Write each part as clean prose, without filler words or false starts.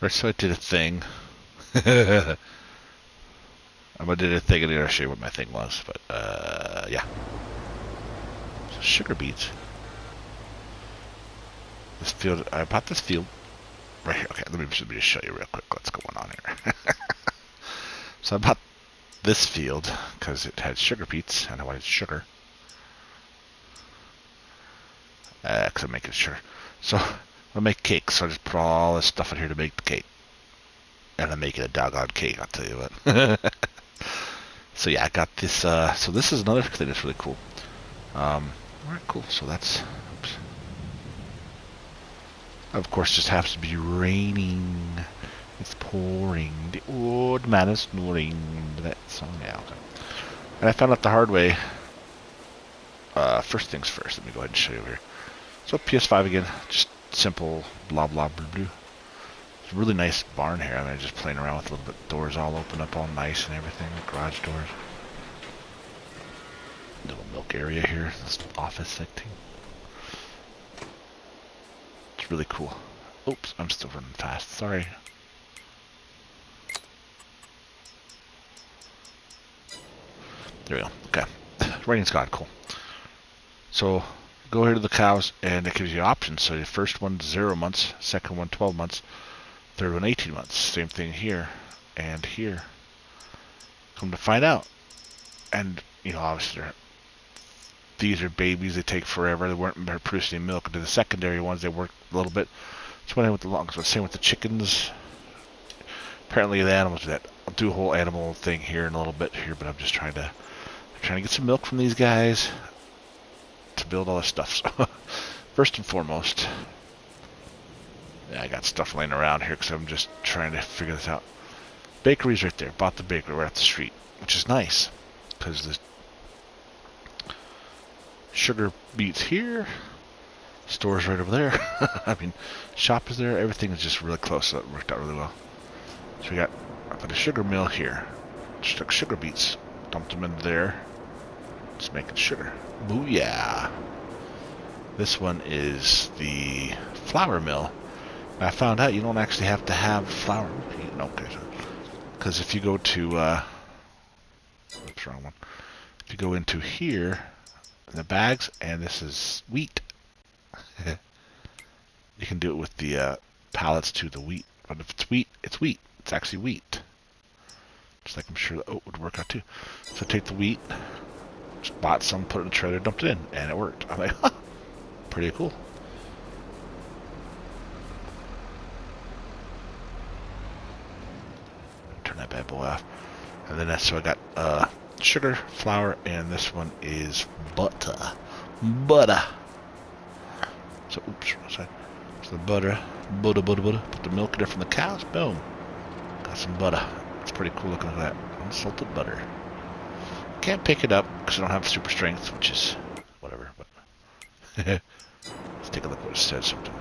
Right, so I did a thing. I did a thing and I'm gonna show you what my thing was, but yeah. So sugar beets. This field, I bought this field right here. Okay, let me just show you real quick what's going on here. So I bought this field because it had sugar beets and I wanted sugar. Because I'm making sugar. So I make cakes, so I just put all this stuff in here to make the cake. And I'm making a doggone cake, I'll tell you what. So yeah, I got this. So this is another thing that's really cool. Alright, cool. So that's... Oops. Of course, just happens to be raining. It's pouring. The old man is snoring. That song out. And I found out the hard way. First things first. Let me go ahead and show you over here. So PS5 again. Just simple blah blah blah blah. It's a really nice barn here. I mean, just playing around with a little bit. Doors all open up all nice and everything. Garage doors. Little milk area here. This office setting. It's really cool. Oops, I'm still running fast. Sorry. There we go. Okay. Rating's gone. Cool. So go here to the cows and it gives you options. So the first one's 0 months, second one 12 months, third one 18 months. Same thing here and here. Come to find out. And, you know, obviously these are babies. They take forever. They weren't producing any milk. And the secondary ones, they work a little bit. That's what I went with the longest. But same with the chickens. Apparently the animals do that. I'll do a whole animal thing here in a little bit here, but I'm just trying to get some milk from these guys to build all this stuff. So first and foremost, yeah, I got stuff laying around here because I'm just trying to figure this out. Bakery's right there. Bought the bakery right up the street, which is nice because the sugar beets here, store's right over there. I mean, shop is there. Everything is just really close, so it worked out really well. So I put a sugar mill here. Just took sugar beets, dumped them into there. Just making sugar. Booyah! This one is the flour mill. And I found out you don't actually have to have flour. Okay, because if you go to, oops, wrong one. If you go into here, the bags, and this is wheat. You can do it with the pallets to the wheat. But if it's wheat, it's wheat. It's actually wheat. Just like I'm sure the oat would work out too. So take the wheat, just bought some, put it in a trailer, dumped it in, and it worked. I'm like, huh, pretty cool. Turn that bad boy off. And then so I got sugar, flour, and this one is butter. Butter. So, oops, wrong side. So the butter. Put the milk in there from the cows. Boom. Got some butter. It's pretty cool looking at that. Unsalted butter. Can't pick it up because I don't have super strength, which is whatever. But let's take a look what it says. Something.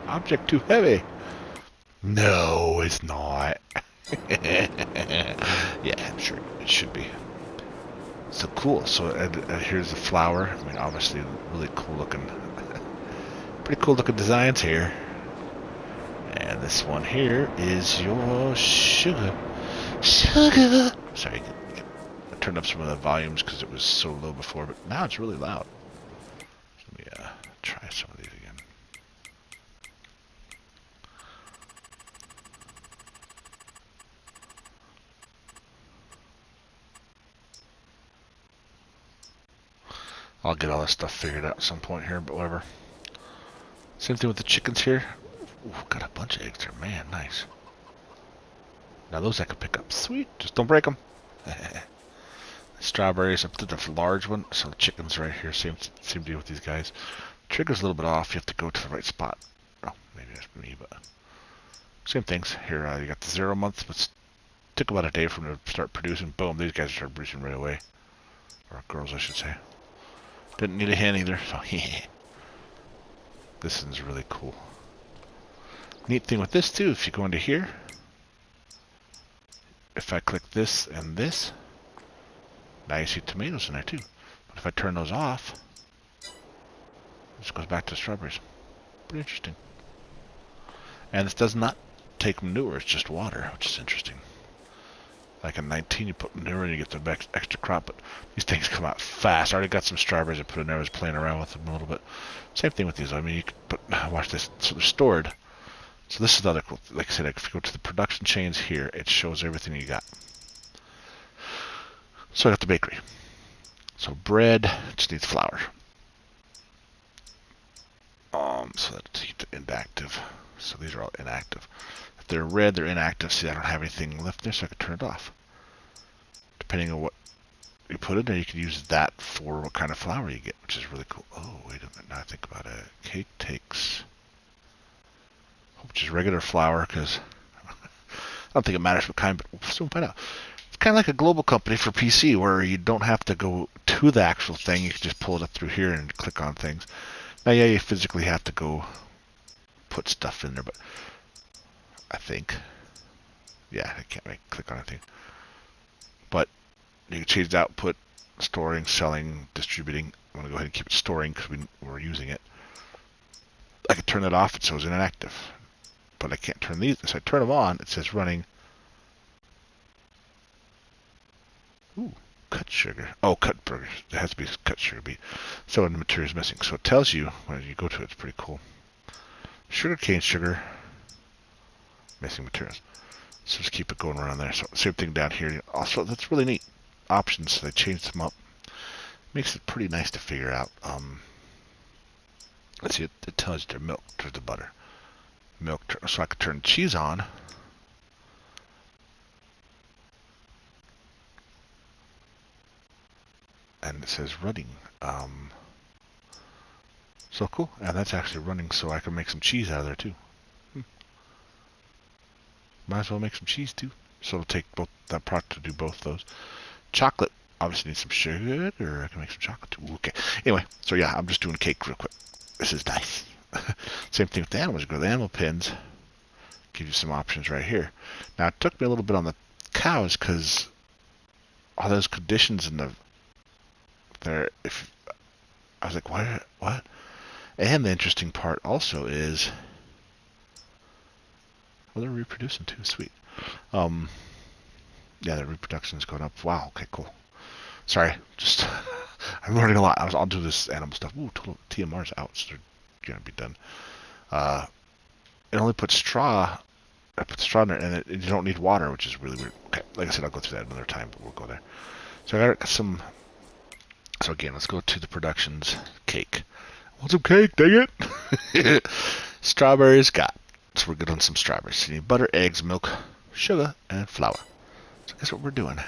Object too heavy. No, it's not. Yeah, I'm sure it should be. So cool. So here's the flour. I mean, obviously, really cool looking. Pretty cool looking designs here. And this one here is your sugar. Sugar! Sorry, I turned up some of the volumes because it was so low before, but now it's really loud. Let me try some of these again. I'll get all this stuff figured out at some point here, but whatever. Same thing with the chickens here. Ooh, got a bunch of eggs there. Man, nice. Now those I can pick up. Sweet. Just don't break them. Strawberries. I put the large one. So the chickens right here. Same deal with these guys. Trigger's a little bit off. You have to go to the right spot. Oh, maybe that's me, but same things. Here you got the 0 months, but took about a day for them to start producing. Boom, these guys start producing right away. Or girls, I should say. Didn't need a hen either, so this one's really cool. Neat thing with this too, if you go into here, if I click this and this, now you see tomatoes in there too. But if I turn those off, it just goes back to strawberries. Pretty interesting. And this does not take manure, it's just water, which is interesting. Like in 19, you put manure in, you get the extra crop, but these things come out fast. I already got some strawberries I put in there. I was playing around with them a little bit. Same thing with these. I mean, you could put, watch this, so they're stored. So this is the other cool, like I said, if you go to the production chains here, it shows everything you got. So I got the bakery. So bread just needs flour. So that's inactive. So these are all inactive. If they're red, they're inactive. See, I don't have anything left there, so I can turn it off. Depending on what you put in there, you can use that for what kind of flour you get, which is really cool. Oh, wait a minute. Now I think about it. Cake takes, which is regular flour, because I don't think it matters what kind, but we'll soon find out. It's kind of like a global company for PC, where you don't have to go to the actual thing. You can just pull it up through here and click on things. Now, yeah, you physically have to go put stuff in there, but I think, yeah, I can't click on anything. But you can change the output, storing, selling, distributing. I'm going to go ahead and keep it storing because we're using it. I can turn that off, it shows inactive. But I can't turn these. So I turn them on, it says running. Ooh, cut sugar. Oh, cut burgers. It has to be cut sugar beet. So the material is missing. So it tells you when you go to it. It's pretty cool. Sugar cane sugar. Missing materials. So just keep it going around there. So same thing down here. Also, that's really neat. Options. They changed them up. Makes it pretty nice to figure out. Let's see. It tells you their milk to the butter. Milk. So I could turn cheese on. And it says running. So cool. And that's actually running, so I can make some cheese out of there too. Might as well make some cheese too. So it'll take both that product to do both those. Chocolate obviously needs some sugar, or I can make some chocolate too. Okay. Anyway, so yeah, I'm just doing a cake real quick. This is nice. Same thing with the animals. You go to the animal pins. Give you some options right here. Now it took me a little bit on the cows because all those conditions in the there. If I was like, what? And the interesting part also is, well, they're reproducing too. Sweet. Yeah, their reproduction is going up. Wow. Okay, cool. Sorry, just I'm learning a lot. I'll do this animal stuff. Ooh, total TMR's out, so they're gonna be done. It only puts straw. I put straw in there, and you don't need water, which is really weird. Okay, like I said, I'll go through that another time, but we'll go there. So I got some. So again, let's go to the productions. Cake. I want some cake, dang it! Strawberries got. So we're good on some strawberries. So you need butter, eggs, milk, sugar, and flour. So guess what we're doing?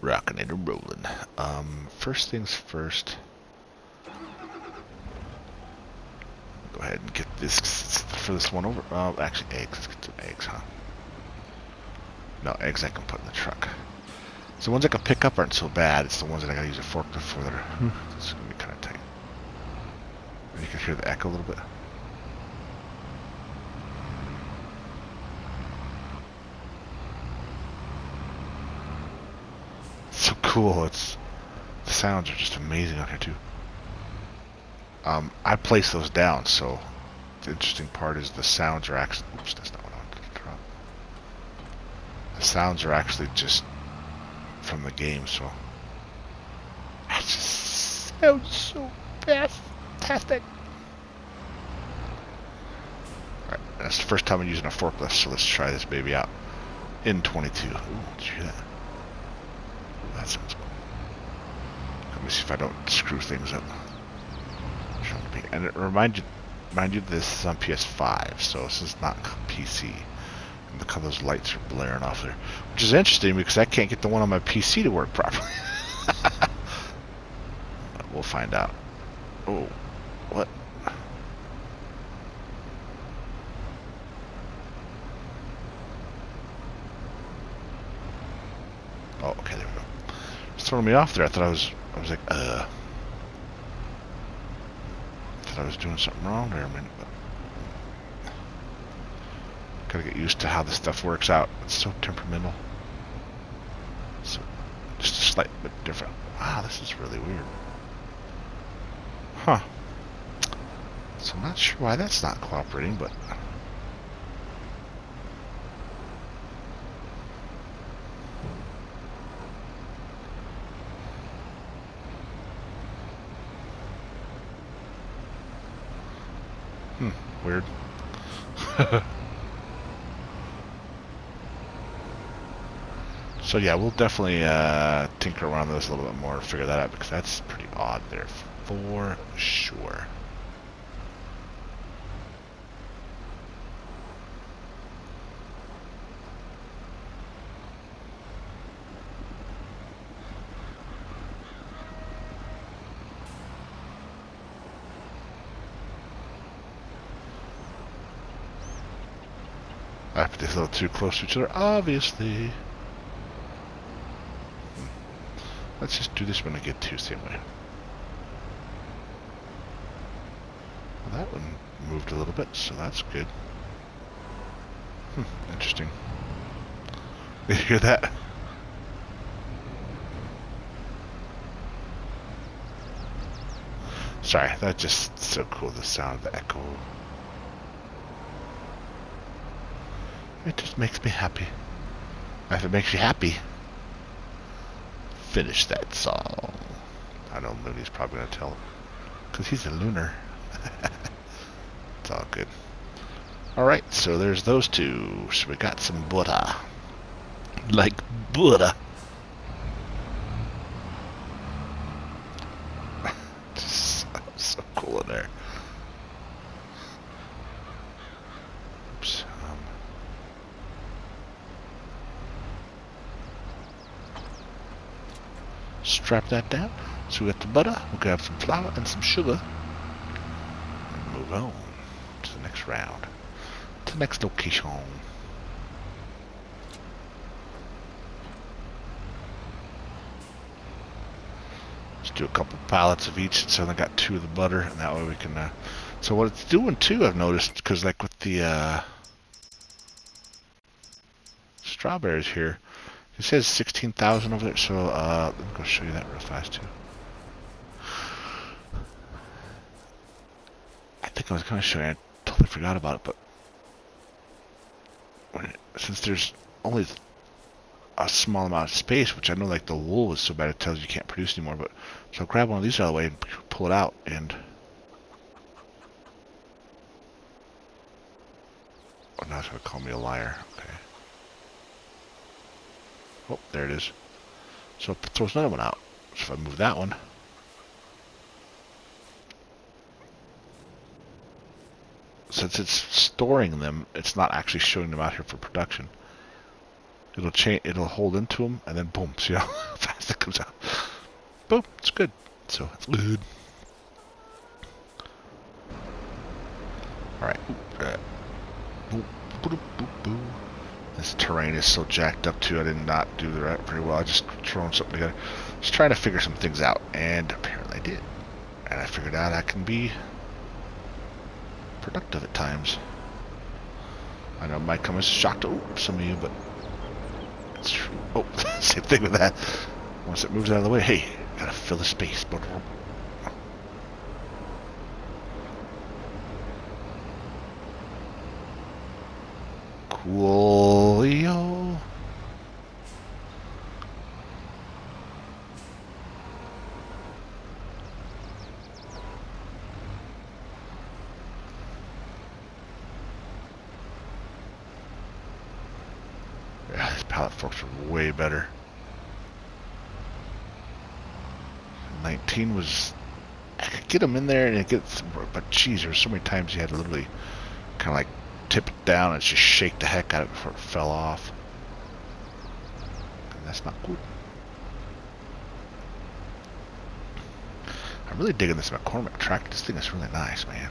Rocking it and rolling. First things first. Go ahead and get this for this one over. Actually, eggs. Let's get some eggs, huh? No, eggs I can put in the truck. So the ones I can pick up aren't so bad. It's the ones that I gotta use a forklift for that are. It's gonna be kind of tight. You can hear the echo a little bit. So cool. It's the sounds are just amazing out here too. I place those down, so the interesting part is the sounds are actually. Oops, that's not what I wanted to drop. The sounds are actually just from the game, so that just sounds so fantastic. Alright, that's the first time I'm using a forklift, so let's try this baby out. In 22. Ooh, did you hear that? That sounds cool. Let me see if I don't screw things up. And it mind you, this is on PS5, so this is not PC. And look how those lights are blaring off there, which is interesting because I can't get the one on my PC to work properly. We'll find out. Oh, what? Oh, okay, there we go. It's throwing me off there. I thought I was like, I was doing something wrong there a minute, but gotta get used to how this stuff works out. It's so temperamental. So just a slight bit different. Wow, this is really weird. Huh. So I'm not sure why that's not cooperating, but Weird. So yeah, we'll definitely tinker around those a little bit more, figure that out, because that's pretty odd there, for sure. I put these a little too close to each other, obviously. Let's just do this when I get to same way. Well, that one moved a little bit, so that's good. Interesting. Did you hear that? Sorry, that's just so cool, the sound of the echo. It just makes me happy. If it makes you happy, finish that song. I know Mooney's probably going to tell him, because he's a lunar. It's all good. Alright, so there's those two. So we got some butter. Like butter. Just so cool in there. Oops. Strap that down. So we got the butter, we'll grab some flour and some sugar, and move on to the next round, to the next location. Just do a couple pallets of each, so I got 2 of the butter, and that way we can, so what it's doing too, I've noticed, because like with the strawberries here, it says 16,000 over there, so let me go show you that real fast too. I think I was going to show you, I totally forgot about it, but since there's only a small amount of space, which I know like the wool is so bad it tells you can't produce anymore, but so I'll grab one of these out of the way and pull it out, and oh, now it's going to call me a liar. Okay. Oh, there it is. So it throws another one out. So if I move that one, since it's storing them, it's not actually showing them out here for production. It'll change. It'll hold into them, and then boom. See how fast it comes out. Boom. It's good. So it's good. All right. This terrain is so jacked up too. I did not do that very well. I just thrown something together, just trying to figure some things out, and apparently I did. And I figured out I can be productive at times. I know it might come as a shock to some of you, but it's true. Oh, same thing with that. Once it moves out of the way, hey, gotta fill the space. Coolio. Yeah, these pallet forks are way better. 19 was, I could get them in there and it gets, but geez, there were so many times you had to literally kind of like tip it down and just shake the heck out of it before it fell off. And that's not good. I'm really digging this McCormick tractor. This thing is really nice, man.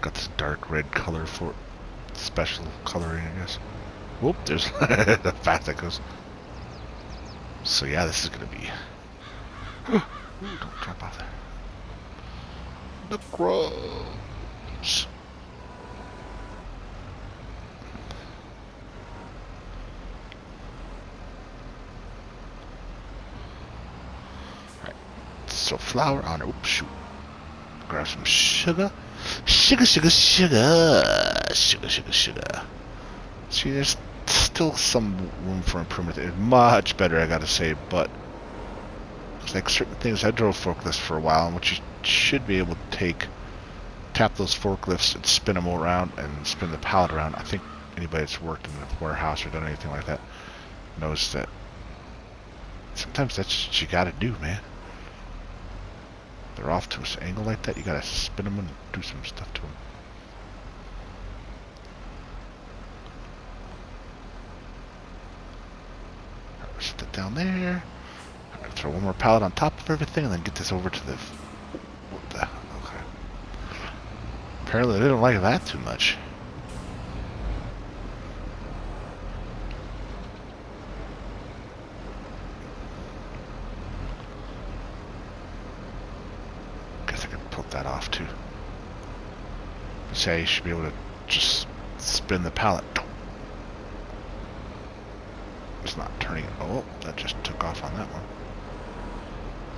Got this dark red color for it. Special coloring, I guess. Whoop, there's the fast that goes. So yeah, this is gonna be. Ooh, don't drop off there. The crows. Alright, so flour on it. Oops, shoot. Grab some sugar. Sugar. See, there's still some room for improvement. It's much better, I gotta say, but It's like certain things. I drove forklifts for a while, and what you should be able to tap those forklifts and spin them around and spin the pallet around. I think anybody that's worked in a warehouse or done anything like that knows that sometimes that's what you gotta do, man. They're off to an angle like that, you gotta spin them and do some stuff to them. Set that down there. Throw one more pallet on top of everything and then get this over to the... What the... Okay. Apparently they don't like that too much. Guess I can pull that off too. Say you should be able to just spin the pallet. It's not turning it. Oh, that just took off on that one.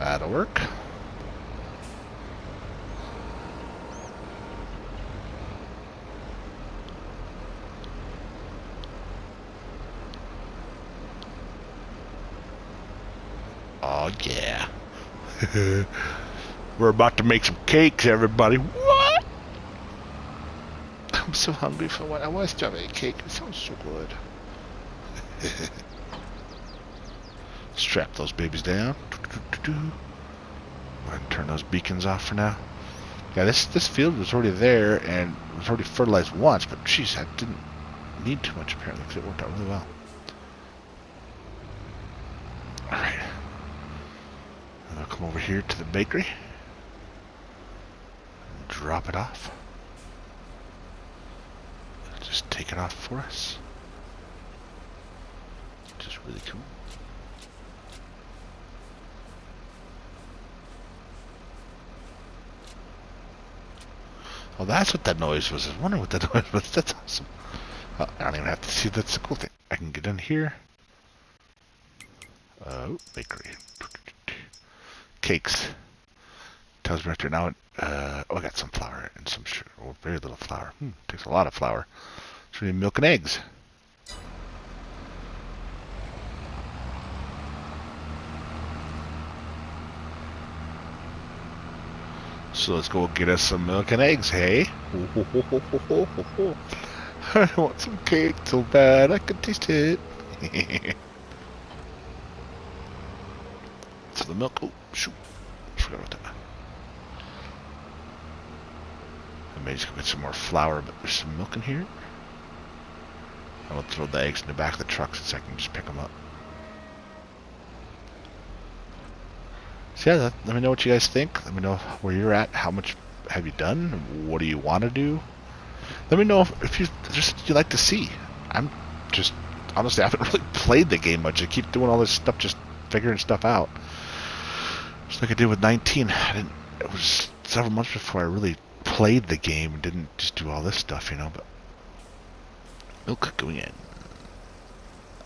That'll work. Oh yeah. We're about to make some cakes, everybody. What? I'm so hungry for what I was strawberry cake. It sounds so good. Strap those babies down. Go ahead and turn those beacons off for now. Yeah, this field was already there and it was already fertilized once, but geez, I didn't need too much apparently because it worked out really well. Alright. And I'll come over here to the bakery. And drop it off. Just take it off for us. Just really cool. Oh, that's what that noise was. I was wondering what that noise was. That's awesome. Oh, I don't even have to see. That's the cool thing. I can get in here. Oh, bakery. Cakes. Tells me right there now. Oh, I got some flour and some sugar. Oh, very little flour. Takes a lot of flour. It's really milk and eggs. So let's go get us some milk and eggs, hey? I want some cake so bad I can taste it. So the milk, oh shoot, I forgot about that. I may just go get some more flour, but there's some milk in here. I will throw the eggs in the back of the truck so I can just pick them up. So yeah, let me know what you guys think. Let me know where you're at. How much have you done? What do you want to do? Let me know if you like to see. I'm just honestly, I haven't really played the game much. I keep doing all this stuff, just figuring stuff out. Just like I did with 19. It was several months before I really played the game and didn't just do all this stuff, you know. But milk going in.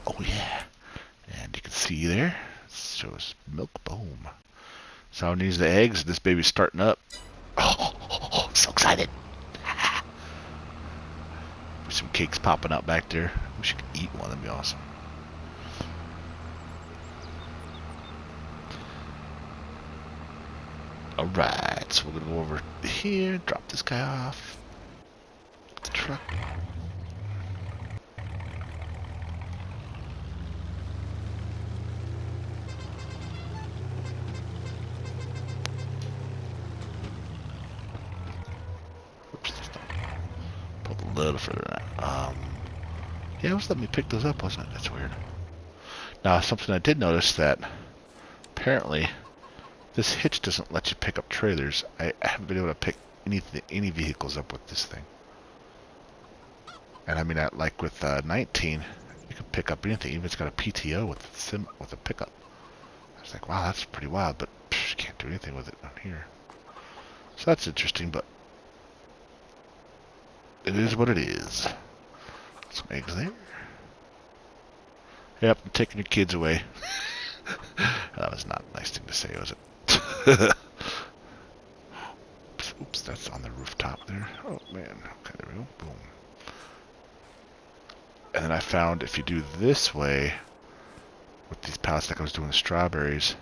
Oh yeah, and you can see there. It shows milk. Boom. So it needs the eggs. This baby's starting up. Oh, so excited. Some cakes popping out back there. Wish I could eat one. That'd be awesome. Alright, so we're going to go over here, drop this guy off. The truck. A little further than that. Yeah, it was letting me pick those up, wasn't it? That's weird. Now, something I did notice that apparently this hitch doesn't let you pick up trailers. I haven't been able to pick any vehicles up with this thing. And I mean, like with 19, you can pick up anything. Even it's got a PTO with a pickup. I was like, wow, that's pretty wild, but you can't do anything with it on here. So that's interesting, but it is what it is. Some eggs there. Yep, I'm taking your kids away. That was not a nice thing to say, was it? Oops, that's on the rooftop there. Oh man, okay, there we go. Boom. And then I found if you do this way with these pallets like I was doing the strawberries,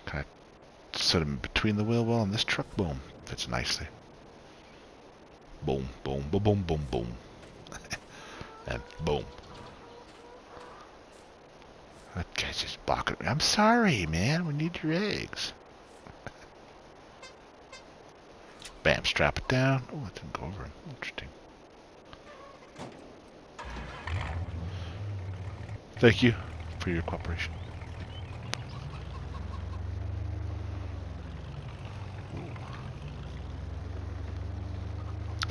Kind of set them between the wheel well and this truck. Boom. Fits nicely. Boom, boom, boom, boom, boom, boom. And boom. That guy's just blocking me. I'm sorry, man. We need your eggs. Bam, strap it down. Oh, it didn't go over him. Interesting. Thank you for your cooperation.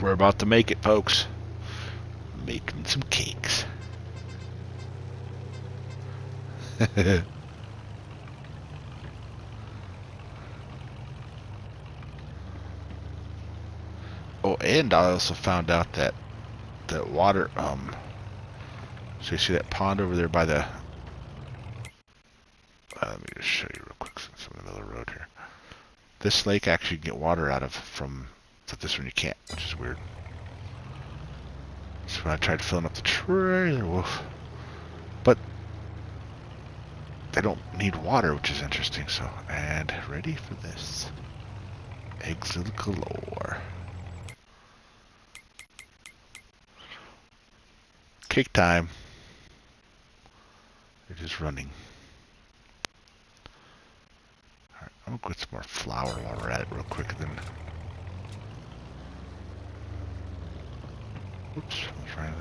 We're about to make it, folks. Making some cakes. Oh, and I also found out that water, so you see that pond over there by the, let me just show you real quick since I'm in the middle of the road here. This lake actually you can get water out of from, but this one you can't, which is weird. So when I tried filling up the trailer, woof. But they don't need water, which is interesting, so, and ready for this. Eggs galore. Cake time. It is running. Alright, I'm gonna get some more flour while we're at it real quick then. Oops, let's try that.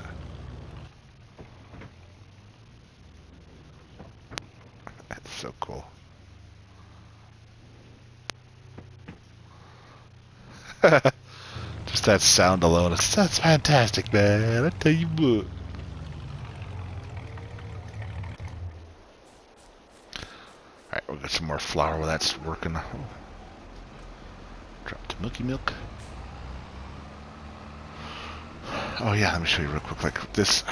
That's so cool. Just that sound alone, that's fantastic, man. I tell you what. Alright, we'll get some more flour while that's working. Drop the milky milk. Oh yeah, let me show you real quick. Like this,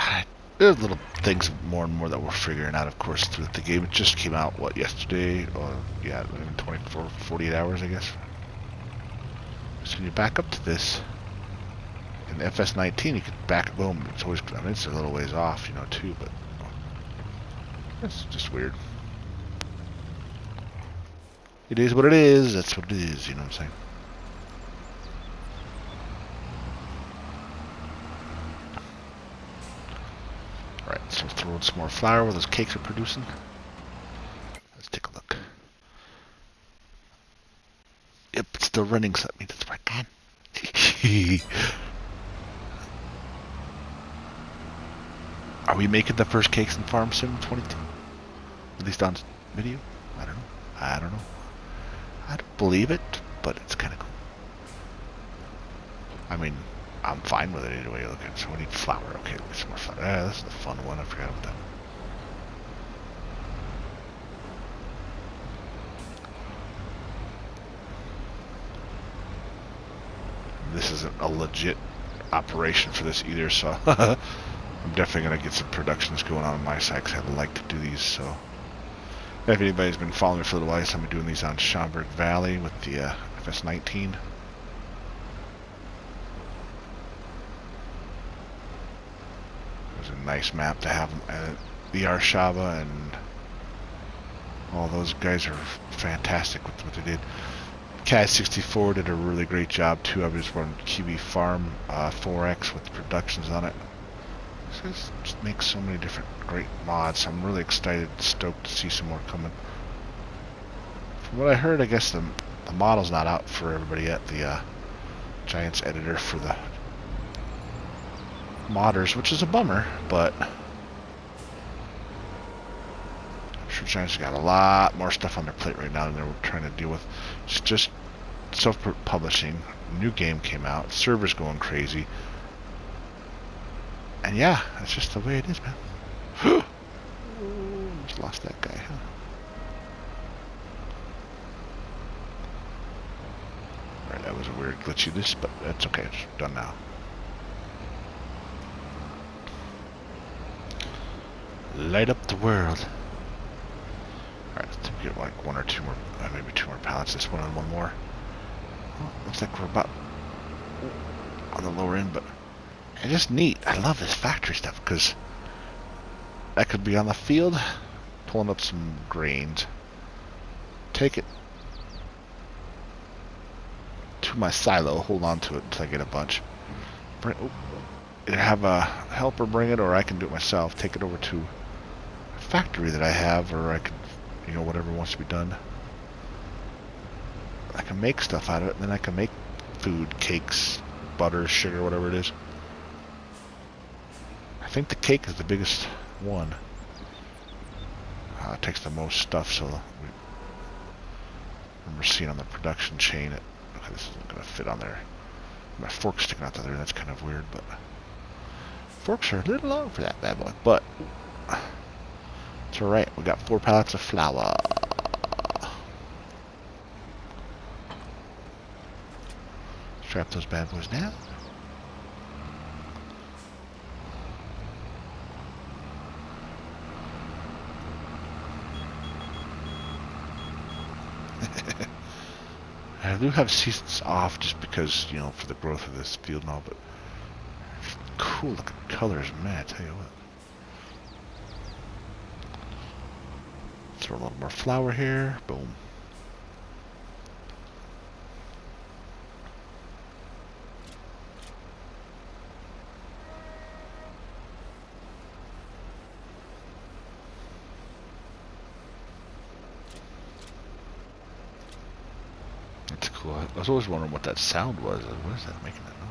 there's little things more and more that we're figuring out, of course, through the game. It just came out, what, yesterday? Or, yeah, in 24, 48 hours, I guess. So when you back up to this, in FS19, you can back, boom, it's always, I mean, it's a little ways off, you know, too, but it's just weird. It is what it is, that's what it is, you know what I'm saying? Alright, so throw in some more flour while those cakes are producing. Let's take a look. Yep, it's still running, so that means it's working. Are we making the first cakes in Farm Sim 22? At least on video? I don't know. I don't know. I don't believe it, but it's kind of cool. I mean, I'm fine with it either way you look at it. So we need flour. Okay, let's get some more flour. Ah, this is the fun one. I forgot about that. This isn't a legit operation for this either, so I'm definitely going to get some productions going on my side because I like to do these. So if anybody's been following me for a little while, I've been doing these on Schaumburg Valley with the FS19. A nice map to have the Arshaba, and all those guys are fantastic with what they did. CAD64 did a really great job too. I was running QB Farm 4X with the productions on it. So it just makes so many different great mods. I'm really excited, stoked to see some more coming. From what I heard, I guess the model's not out for everybody yet. The Giants editor for the modders, which is a bummer, but I'm sure Giants got a lot more stuff on their plate right now than they're trying to deal with. It's just self-publishing. New game came out. Servers going crazy. And yeah, that's just the way it is, man. Just lost that guy, huh? Alright, that was a weird glitchiness, but that's okay. It's done now. Light up the world. Alright, let's get like one or two more, maybe two more pallets. This one and one more. Well, looks like we're about on the lower end, but it's just neat. I love this factory stuff because I could be on the field pulling up some grains, take it to my silo, hold on to it until I get a bunch. Either have a helper bring it, or I can do it myself. Take it over to a factory that I have, or I can, you know, whatever wants to be done. I can make stuff out of it, and then I can make food, cakes, butter, sugar, whatever it is. I think the cake is the biggest one. It takes the most stuff, so I remember seeing on the production chain it. Okay, this isn't going to fit on there. My fork's sticking out there, that's kind of weird, but forks are a little long for that bad boy, but it's alright. We got 4 pallets of flour. Strap those bad boys down. I do have seasons off just because, you know, for the growth of this field and all, but cool looking colors, man, I tell you what. Throw a little more flour here, boom. That's cool. I was always wondering what that sound was. What is that making that noise?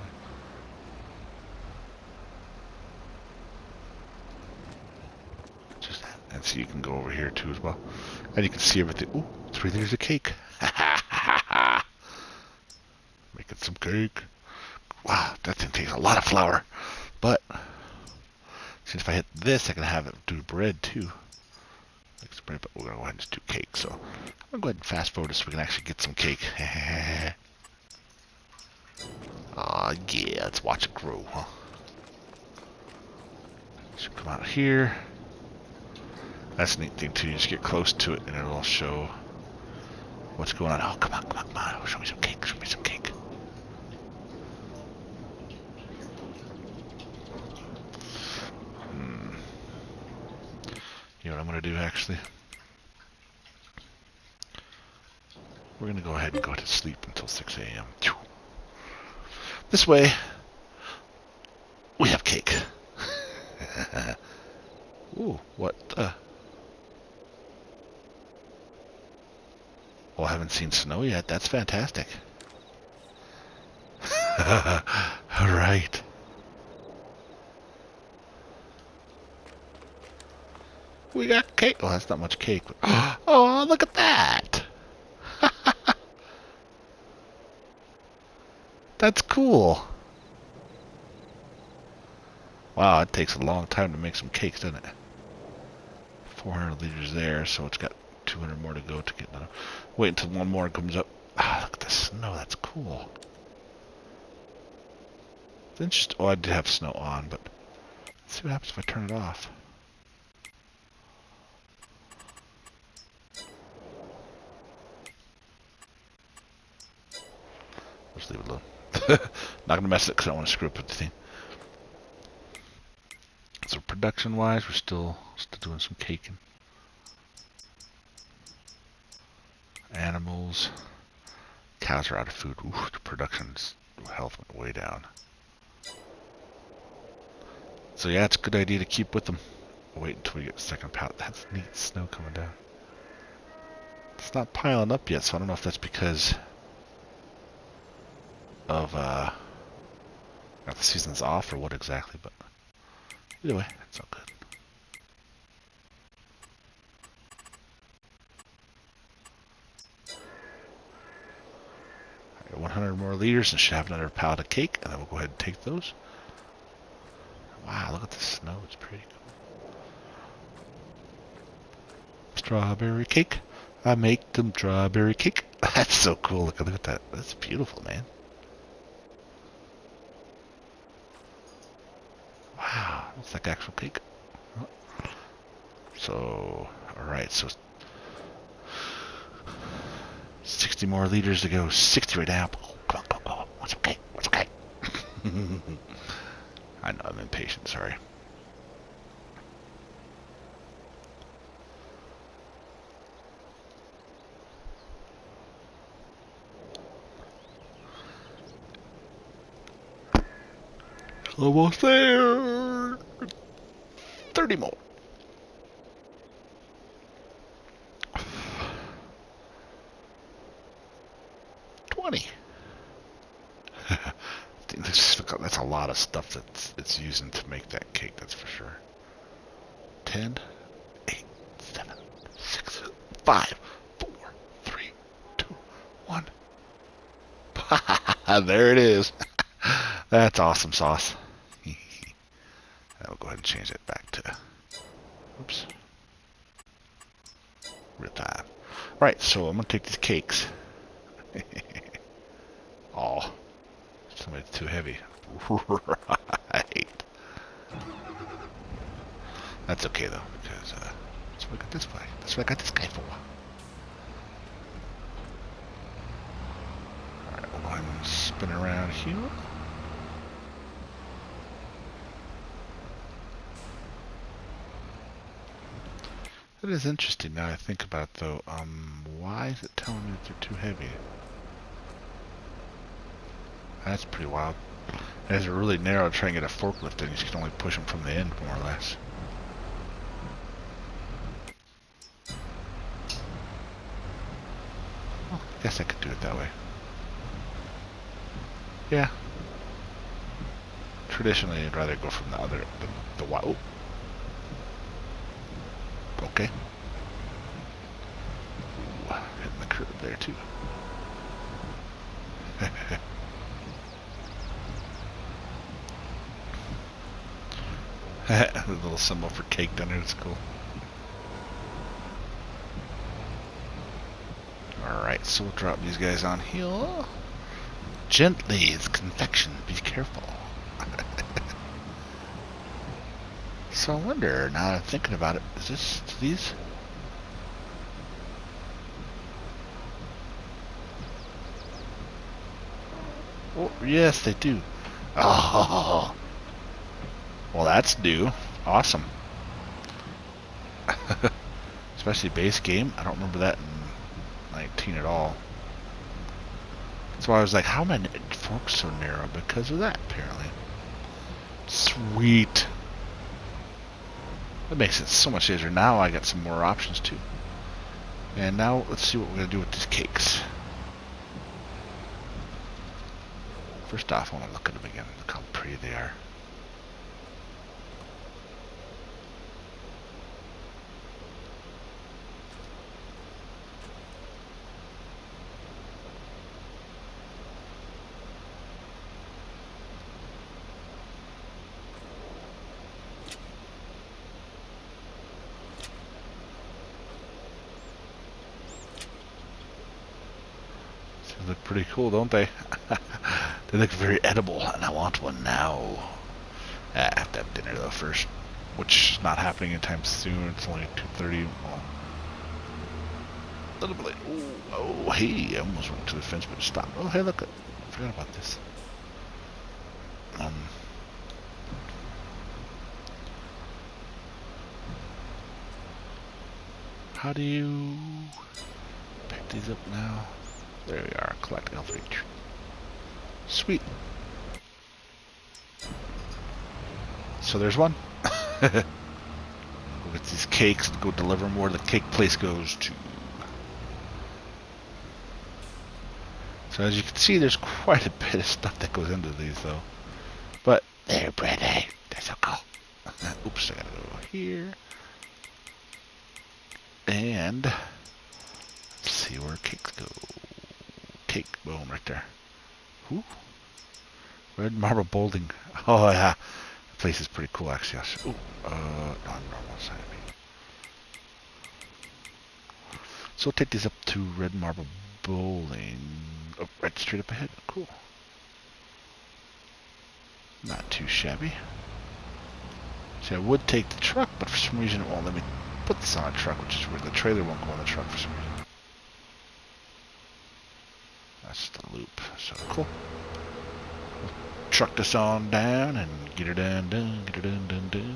Just that. And so you can go over here too as well. And you can see everything. Ooh, 3 liters of cake. Making some cake. Wow, that thing takes a lot of flour. But since if I hit this, I can have it do bread too. But we're going to go ahead and just do cake. So I'm going to go ahead and fast forward so we can actually get some cake. Aw, yeah, let's watch it grow, huh? Should come out here. That's a neat thing too. You just get close to it and it'll show what's going on. Oh, come on, come on, come on. Show me some cake, show me some cake. You know what I'm going to do, actually? We're going to go ahead and go to sleep until 6 a.m. This way, we have cake. Ooh, what the? Oh, I haven't seen snow yet. That's fantastic. All right. We got cake. Oh, that's not much cake. But oh, look at that. That's cool. Wow, it takes a long time to make some cakes, doesn't it? 400 liters there, so it's got 200 more to go to get done. Wait until one more comes up. Ah, look at the snow. That's cool. It's interesting. Oh, I did have snow on, but let's see what happens if I turn it off. Just leave it alone. Not gonna mess it because I don't want to screw up with the thing. So production-wise, we're still doing some caking. Animals, cows are out of food. Ooh, the production's health went way down. So yeah, it's a good idea to keep with them. Wait until we get the second pallet. That's neat snow coming down. It's not piling up yet, so I don't know if that's because of the season's off or what exactly, but either way, it's all good. I got 100 more liters and should have another pallet of cake, and then we'll go ahead and take those. Wow, look at the snow, it's pretty cool. Strawberry cake. I make them strawberry cake. That's so cool. Look at that. That's beautiful, man. Wow, looks like actual cake. So, alright, so 60 more liters to go. 60 right now. Come on, come on. What's okay? What's okay? I know, I'm impatient, sorry. Almost there. 30 more. 20. That's a lot of stuff that it's using to make that cake, that's for sure. 10, 8, 7, 6, 5, 4, 3, 2, 1. There it is. That's awesome sauce. I'll go ahead and change it back to, oops, real time. Right, so I'm going to take these cakes. Oh, somebody's too heavy. Right. That's okay though, because that's what I got this guy. That's what I got this guy for. Alright, we'll go ahead and spin around here. That is interesting now I think about it though. Why is it telling me that they're too heavy? That's pretty wild. It is really narrow to try and get a forklift in. You can only push them from the end, more or less. Well, I guess I could do it that way. Yeah. Traditionally, I'd rather go from the other, the wild. Okay. Ooh, hitting the curb there too. The little symbol for cake down there, it's cool. Alright, so we'll drop these guys on here. Gently, it's confection, be careful. So I wonder, now that I'm thinking about it, is this these? Oh, yes, they do. Oh, well, that's new. Awesome. Especially base game. I don't remember that in 19 at all. That's why I was like, how am I forks so narrow? Because of that, apparently. Sweet. That makes it so much easier. Now I got some more options too. And now let's see what we're going to do with these cakes. First off, I want to look at them again. Look how pretty they are. They look pretty cool, don't they? They look very edible, and I want one now. I have to have dinner though first, which is not happening anytime soon. It's only 2:30. Well, a little bit late. Ooh, oh, hey! I almost went to the fence, but it stopped. Oh, hey, look! I forgot about this. How do you pick these up now? There we are. Collect L3. Sweet. So there's one. We'll get these cakes and go deliver them where the cake place goes to. So as you can see, there's quite a bit of stuff that goes into these though. But they're pretty. They're so cool. Oops, I gotta go here. And let's see where cakes go. Cake, boom, right there. Ooh. Red marble bowling. Oh yeah, the place is pretty cool actually. Ooh, no, normal side of me. So we'll take these up to red marble bowling. Oh, right straight up ahead. Cool. Not too shabby. See, I would take the truck, but for some reason it won't let me put this on a truck, which is weird. The trailer won't go on the truck for some reason. That's the loop. So cool. We'll truck this on down and get her done, get her done.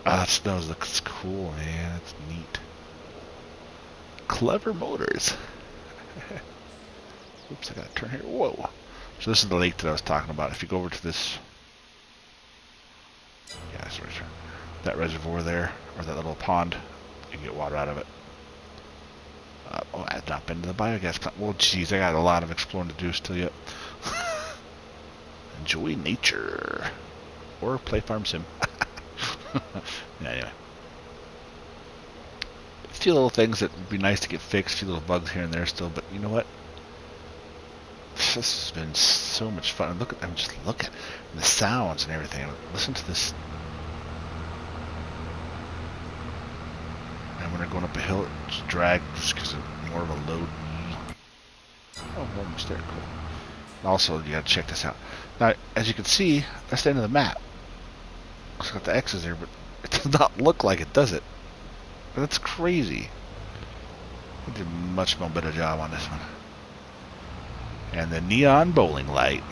Ah, that snow looks cool, man. That's neat. Clever motors. Oops, I gotta turn here. Whoa. So this is the lake that I was talking about. If you go over to this, yeah, sorry, that reservoir there, or that little pond, you can get water out of it. Oh, I've not been to the biogas plant. Well, geez, I got a lot of exploring to do still yet. Enjoy nature. Or play Farm Sim. Yeah, anyway. A few little things that would be nice to get fixed, a few little bugs here and there still, but you know what? This has been so much fun. Just look at the sounds and everything. Listen to this. And when they're going up a hill, it's dragged just because of more of a load. Oh, almost there. Cool. Also, you gotta check this out. Now, as you can see, that's the end of the map. It's got the X's there, but it does not look like it, does it? That's crazy. I did a much more better job on this one. And the neon bowling light.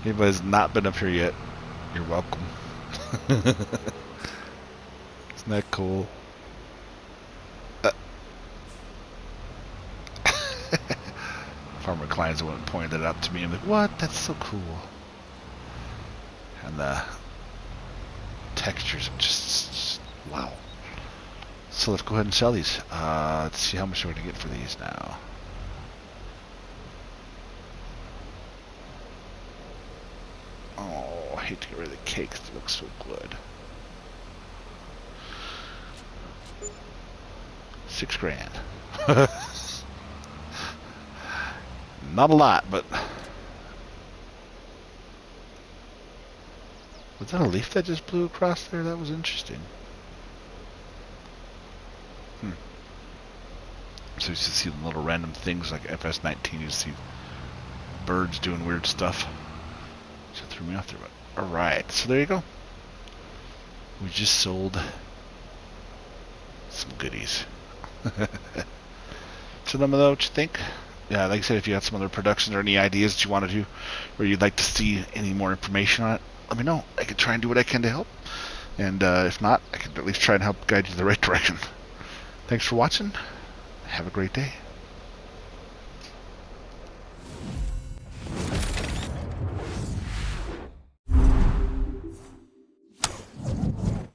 Anybody's not been up here yet, you're welcome. Isn't that cool? Farmer Klein's the one that pointed it out to me. I'm like, what? That's so cool. And the textures are just wow. So let's go ahead and sell these. Let's see how much we're going to get for these now. Oh, I hate to get rid of the cakes. They look so good. $6 grand. Not a lot, but was that a leaf that just blew across there? That was interesting. So you see little random things like FS22. You see birds doing weird stuff. So it threw me off there. But alright, so there you go. We just sold some goodies. So let me know what you think. Yeah, like I said, if you have some other productions or any ideas that you want to do, or you'd like to see any more information on it, let me know. I can try and do what I can to help. And if not, I can at least try and help guide you in the right direction. Thanks for watching. Have a great day.